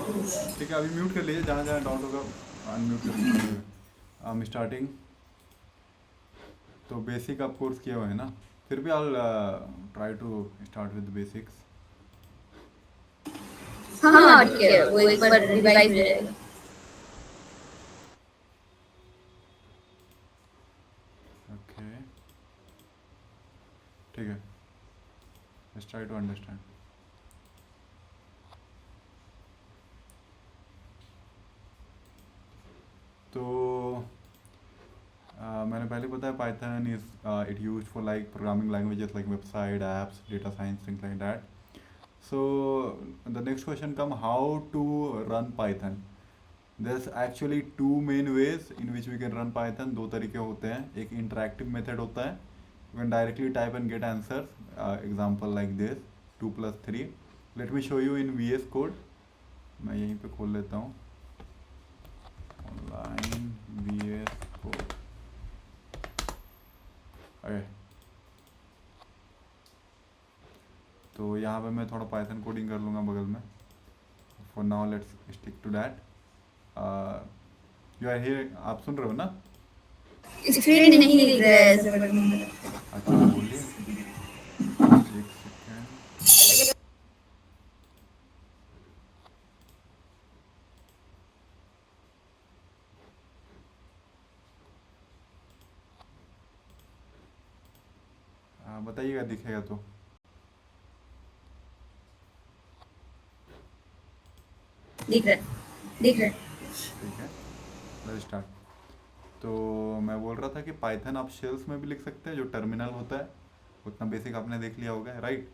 ठीक है, अभी म्यूट कर लीजिए, जहाँ जहाँ डाउट होगा अनम्यूट कर लीजिए। हम स्टार्टिंग तो बेसिक आप कोर्स किया हुआ है ना, फिर भी I try to start with basics. हाँ ठीक है, वो एक बार रिवाइज हो जाएगा। ओके, ठीक है, लेट्स ट्राई टू अंडरस्टैंड। तो मैंने पहले बताया Python is it use for like programming languages like website apps data science things like that. So the next question come, how to run Python? There's actually two main ways in which we can run Python. दो तरीके होते हैं, एक interactive method होता है, you can directly type and get answers, example like this 2 plus 3. Let me show you in VS Code. मैं यहीं पे खोल लेता हूँ online VS Code. Okay. तो यहाँ पे मैं थोड़ा Python कोडिंग कर लूँगा बगल में. For now let's stick to that. You are here, आप सुन रहे हो ना? स्क्रीन नहीं दिख रहा है ऐसे बटन में। अच्छा, तो बोलिए, एक सेकेंड. बताइएगा दिखेगा तो. दिख रहा है, दिख रहा है। ठीक है, लेट्स स्टार्ट. तो मैं बोल रहा था कि पाइथन आप शेल्स में भी लिख सकते हैं, जो टर्मिनल होता है उतना बेसिक आपने देख लिया होगा, राइट?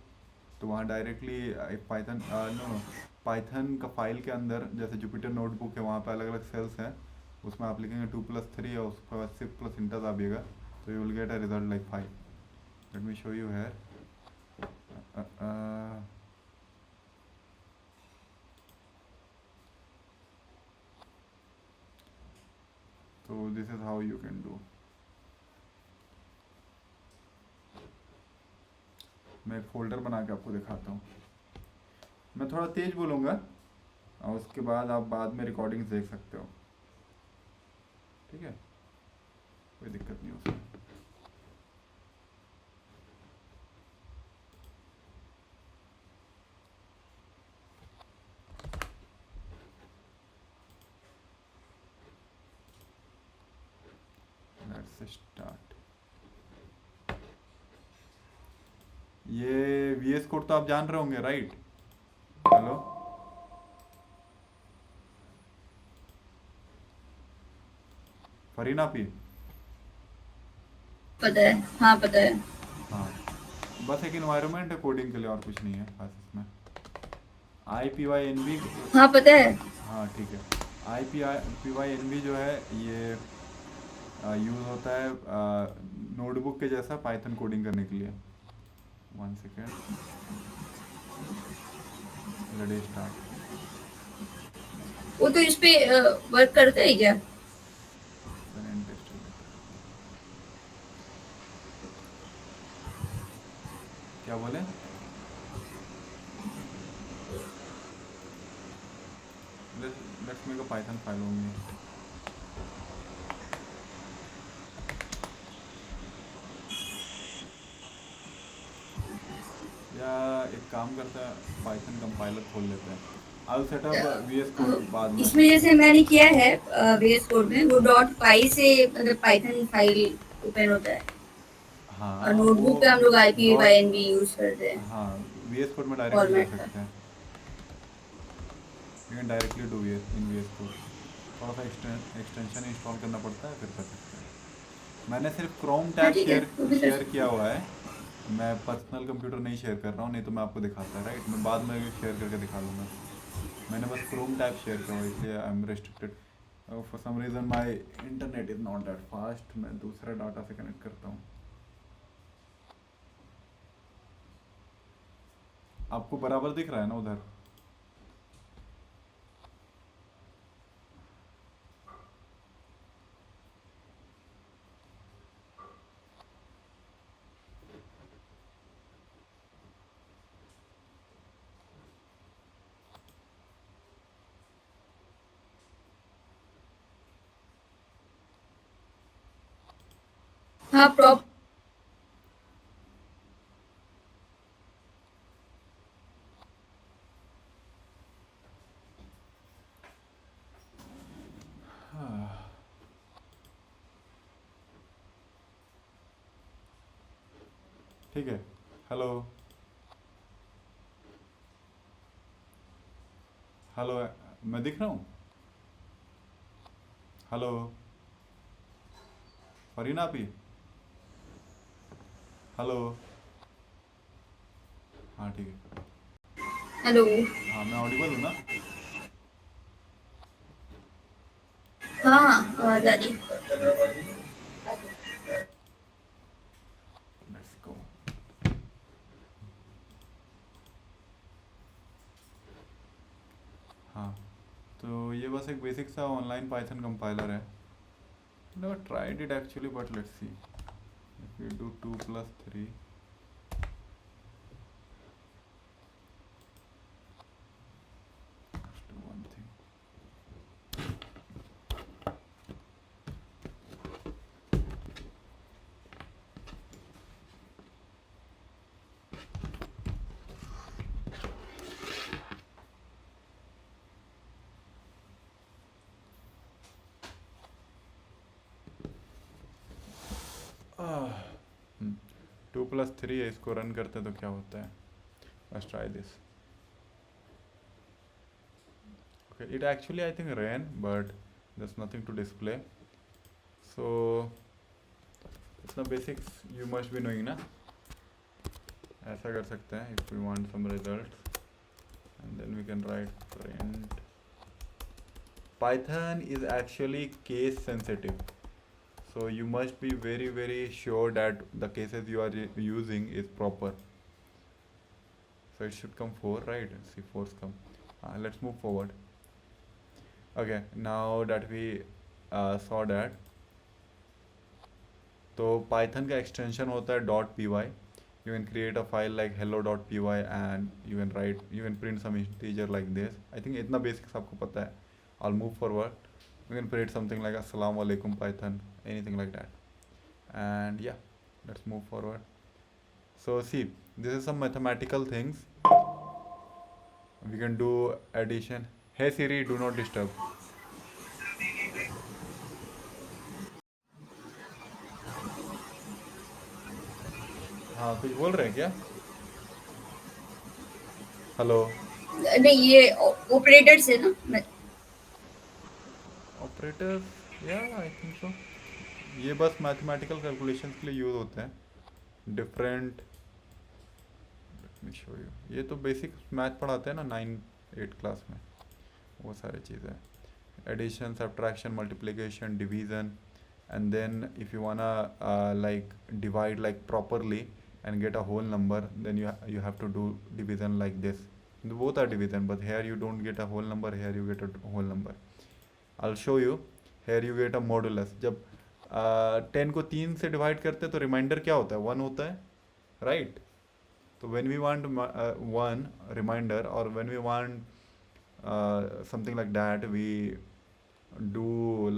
तो वहाँ डायरेक्टली एक पाइथन, नो नो, पाइथन का फाइल के अंदर जैसे जुपिटर नोटबुक है, वहाँ पे अलग अलग सेल्स हैं, उसमें आप लिखेंगे 2+3 और उसके बाद 6+ इंटर दाबिएगा, तो you will get a result like 5. Let me show you here. तो this is how you can do. मैं एक फोल्डर बना के आपको दिखाता हूँ. मैं थोड़ा तेज बोलूँगा और उसके बाद आप बाद में रिकॉर्डिंग्स देख सकते हो, ठीक है, कोई दिक्कत नहीं उसमें. Let's start. ये VS कोड तो आप जान रहे होंगे, राइट? Hello, Farina P. पता है, हाँ पता है। हाँ, बस एक इन्वायरमेंट है कोडिंग के लिए, और कुछ नहीं है खास इसमें. IPYNB. हाँ पता है। हाँ ठीक है. IPYNB जो है ये यूज़ होता है नोटबुक के जैसा पाइथन कोडिंग करने के लिए. 1 सेकेंड, लेट्स स्टार्ट. वो तो इस पे वर्क करता है क्या? Run and test later. क्या बोले? Let's make a Python file only. या एक काम करते हैं, पाइथन कंपाइलर खोल लेते हैं. I will set up VS code बाद में. इसमें जैसे मैंने किया है VS कोड में, वो डॉट पाई से मतलब पाइथन फाइल ओपन होता है, और हाँ वो नोटबुक पे हम लोग डॉट, IPYNB यूज करते हैं हाँ VS कोड में डायरेक्टली ले फॉर्मेट का। सकते हैं. You can directly do in VS code. थोड़ा सा एक्सटेंशन इंस्टॉल करना पड़ता है, फिर कर सकते हैं. मैंने सिर्फ क्रोम हाँ टैब ठीक है, शेयर वो भी कर शेयर सकते किया हैं। हुआ है. मैं पर्सनल कंप्यूटर नहीं शेयर कर रहा हूँ, नहीं तो मैं आपको दिखाता है, राइट? मैं बाद में शेयर करके दिखा दूँगा. मैंने बस क्रोम टैब शेयर किया हुआ है, इसलिए I am restricted. For some reason my internet is not that fast. मैं दूसरे डाटा से कनेक्ट करता हूँ. आपको बराबर दिख रहा है ना उधर? हाँ प्रॉप ठीक है। हेलो। हेलो। मैं दिख रहा हूँ? हेलो। फरीना आप ही? हेलो। हाँ ठीक है। हेलो। हाँ मैं ऑडिबल हूँ ना? हाँ हाँ आवाज आ रही है। Let's go. हाँ, तो ये बस एक बेसिक सा ऑनलाइन पाइथन कंपाइलर है। never tried it actually, but let's see. If we do 2 plus 3, let's do one thing. Hmm. 2 plus 3 है, इसको रन करते हैं तो क्या होता है? Let's try this. Okay, it actually I think ran, but there's nothing to display. So इतना basics you must be knowing ना? ऐसा कर सकते हैं if we want some results, and then we can write print. Python is actually case sensitive, so you must be very sure that the cases you are using is proper. So it should come 4, right? See, 4's come. Let's move forward. Okay, now that we saw that, तो python का extension होता है .py. You can create a file like hello.py and you can write, you can print some integer like this. I think इतना basics आपको पता है. I'll move forward. You can print something like assalamu alaikum python, anything like that. And yeah, let's move forward. So see, this is some mathematical things. We can do addition. Hey Siri, do not disturb. हाँ, कुछ बोल रहे हैं क्या? Hello. नहीं ये operator से ना ऑपरेटर, या आई थिंक सो। ये बस मैथमेटिकल कैलकुलेशंस के लिए यूज़ होते हैं, different. Late me show you. ये तो बेसिक मैथ पढ़ाते हैं ना 9-8 क्लास में, वो सारी चीज़ें, addition, subtraction, multiplication, division, and then if you wanna like divide like properly and get a whole number, then you have to do division like this. Both are division, but here you don't get a whole number, here you get a whole number. I'll show you. Here you get a modulus. जब 10 को 3 से divide करते हैं तो reminder क्या होता है? 1 होता है, राइट? तो when we want 1 reminder, or when we want something like that, we do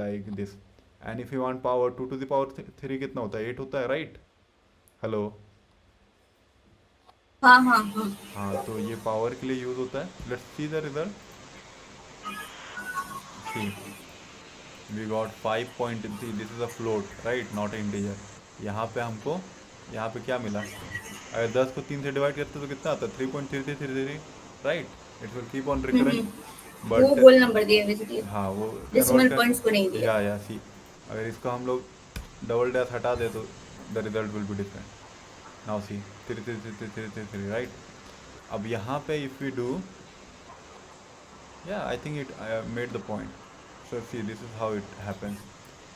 like this. And if you want power, 2 to the power 3 कितना होता है? 8 होता है, राइट? हेलो। हाँ हाँ हाँ हाँ, तो ये पावर के लिए यूज होता है. Let's see the result. See, we got 5.3. This is a float, right, not integer. यहाँ पे हमको, यहाँ पे क्या मिला? अगर 10 को 3 से डिवाइड करते तो कितना आता है? 3.3333, right. It will keep on recurring, वो बट होल नंबर दिया बेसिकली, हाँ, वो कन्वर्ट डेसिमल पॉइंट्स को नहीं कर, दिया। या सी, अगर इसको हम लोग डबल डैश हटा दे तो the result will be different. Now see, 33333, right. अब यहाँ पे if we do, yeah, I think it made the point. So see, this is how it happens.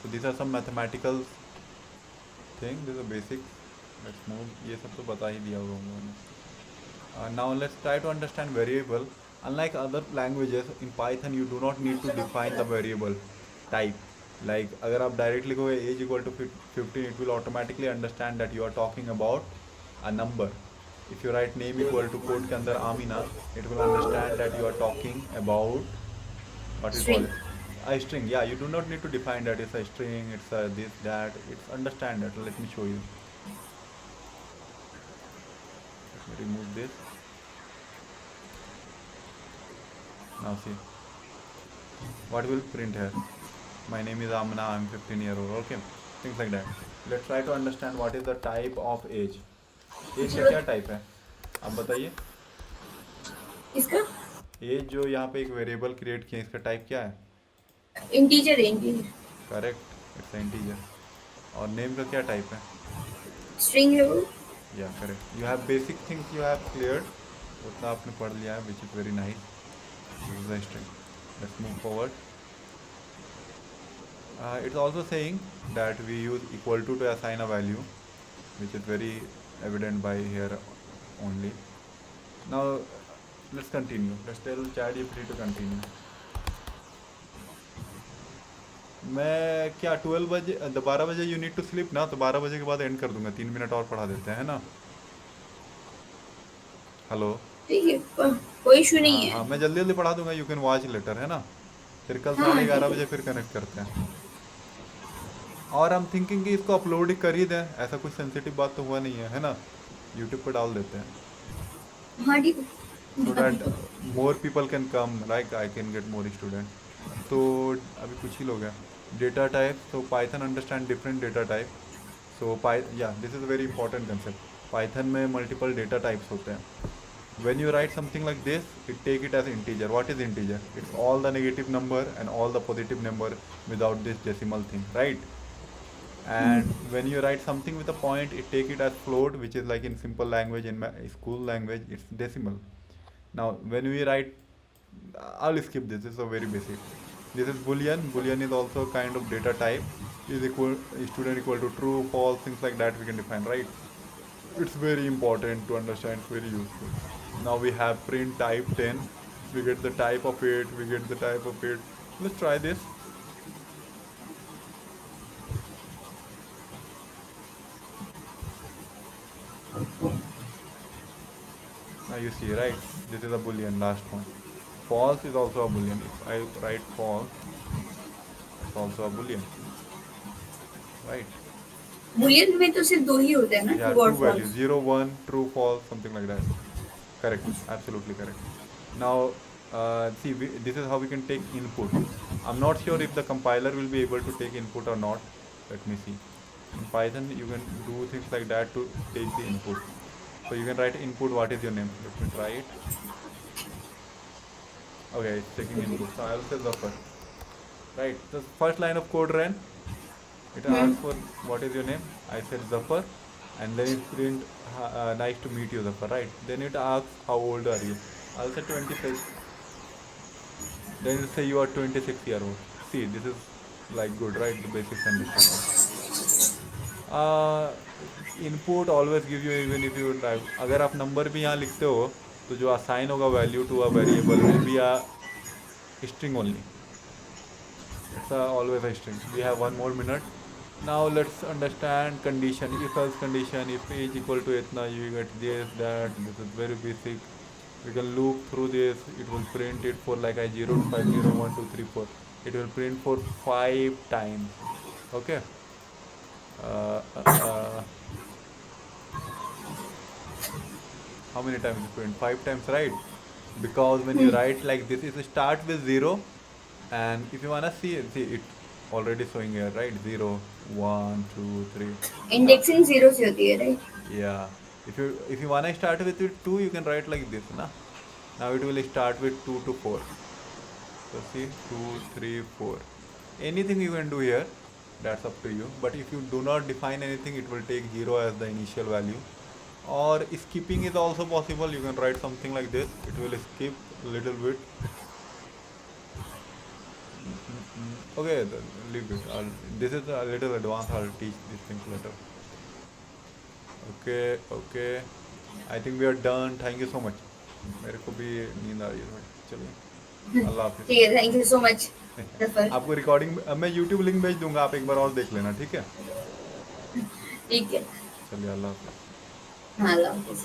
So these are some mathematical thing. This is a basics. Let's move. ये सब तो बता ही दिया होगा हम लोगों ने. Now let's try to understand variable. Unlike other languages, in Python you do not need to define the variable type. Like अगर आप डायरेक्ट लिखोगे age equal to 15, it will automatically understand that you are talking about a number. If you write name equal to code के अंदर Amina, it will understand that you are talking about what we call string. it, A string, yeah, you do not need to define that it's a string, it's a this, that, it's understand that. Let me show you. Let me remove this. Now see, what will print here? My name is Amna, I'm 15 year old, okay? Things like that. Let's try to understand what is the type of age. Age का चलो क्या type है आप बताइए. इसका as जो यहाँ पे एक वेरिएबल क्रिएट किया इसका टाइप क्या है. इंटीजर है, इंटीजर करेक्ट, इट्स इंटीजर. और नेम का क्या टाइप है. स्ट्रिंग है वो। या correct, you have basic things you have cleared. उतना आपने पढ़ लिया है which is very nice. This is the string. Let's move forward. It's also saying that we use equal to assign a value, which is very evident by here only. Now let's continue. Let's tell ChatGPT to continue. मैं क्या 12 बजे 12 बजे you need to sleep ना, तो 12 बजे के बाद and कर दूंगा. 3 मिनट और पढ़ा देते हैं ना. हेलो. ठीक है, कोई इशू नहीं हाँ है। हाँ, मैं जल्दी जल्दी पढ़ा दूंगा. यू कैन वॉच लेटर, है ना. फिर कल हाँ 11:30 ठीक है। बजे फिर कनेक्ट करते हैं. और हम थिंकिंग कि इसको अपलोड ही कर ही दें. ऐसा कुछ सेंसिटिव बात तो हुआ नहीं है ना. यूट्यूब पर डाल देते हैं. हाँ ठीक है, सो दिक्कत दैट नहीं। More people can come, like I can get more student. तो अभी कुछ ही लोग हैं. डेटा टाइप, तो Python understand different data type. So yeah this is very important concept. Python में मल्टीपल डेटा टाइप्स होते हैं. when you write something like this, it take it as integer. What is integer? It's all the negative number and all the positive number without this decimal thing, right? And when you write something with a point, it take it as float, which is like in simple language, in my school language it's decimal. Now when we write, I'll skip this. This is a very basic. This is boolean. Boolean is also a kind of data type. Is equal student equal to true, false, things like that we can define, right? It's very important to understand. It's very useful. Now we have print type 10. We get the type of it. We get the type of it. Let's try this. Now you see, right? This is a boolean, last one. False is also a boolean. If I write false, it's also a boolean, right? Boolean में तो सिर्फ दो ही होते हैं ना, Yeah, true और two values, false. 0, 1, true, false, something like that. Correct, absolutely correct. Now see, this is how we can take input. I'm not sure if the compiler will be able to take input or not. Let me see. In Python you can do things like that to take the input. So you can write input, what is your name. Let me try it. Okay, it's taking input. So I'll say Zafar. Right, the first line of code ran. It asks for what is your name. I said Zafar, and then it print nice to meet you, Zafar, right? Then it asks how old are you. I'll say 26. Then it say you are 26-year-old. See, this is like good, right? The basic condition. Input always give you even if you type. अगर आप number भी यहाँ लिखते हो तो जो assign होगा value to a variable will be a string only. It's always a string. We have one more minute. Now let's understand condition. If else condition, if age equal to etna, you get this, that. This is very basic. We can loop through this. It will print it for like I 0 to 5, 0, 1, 2, 3, 4. It will print for 5 times. Okay. How many times you print? 5 times, right? Because when you write like this, it start with 0, and if you wanna see it already showing here, right? 0, 1, 2, 3. Indexing zero से होती है, right? Yeah. If you wanna start with 2, you can write like this, na. Now it will start with 2 to 4. So see, 2, 3, 4. Anything you can do here. That's up to you. But if you do not define anything, it will take 0 as the initial value. Or skipping is also possible. You can write something like this. It will skip a little bit. Okay, leave it. This is a little advanced. I'll teach these things later. Okay. I think we are done. Thank you so much. मेरे को भी नींद आ रही है थोड़ी. चलिए, अल्लाह हाफिज. ठीक है, thank you so much Zafar. आपको रिकॉर्डिंग मैं यूट्यूब लिंक भेज दूंगा, आप एक बार और देख लेना, ठीक है. ठीक है, चलिए, अल्लाह हाफिज. हाँ अल्लाह हाफिज़।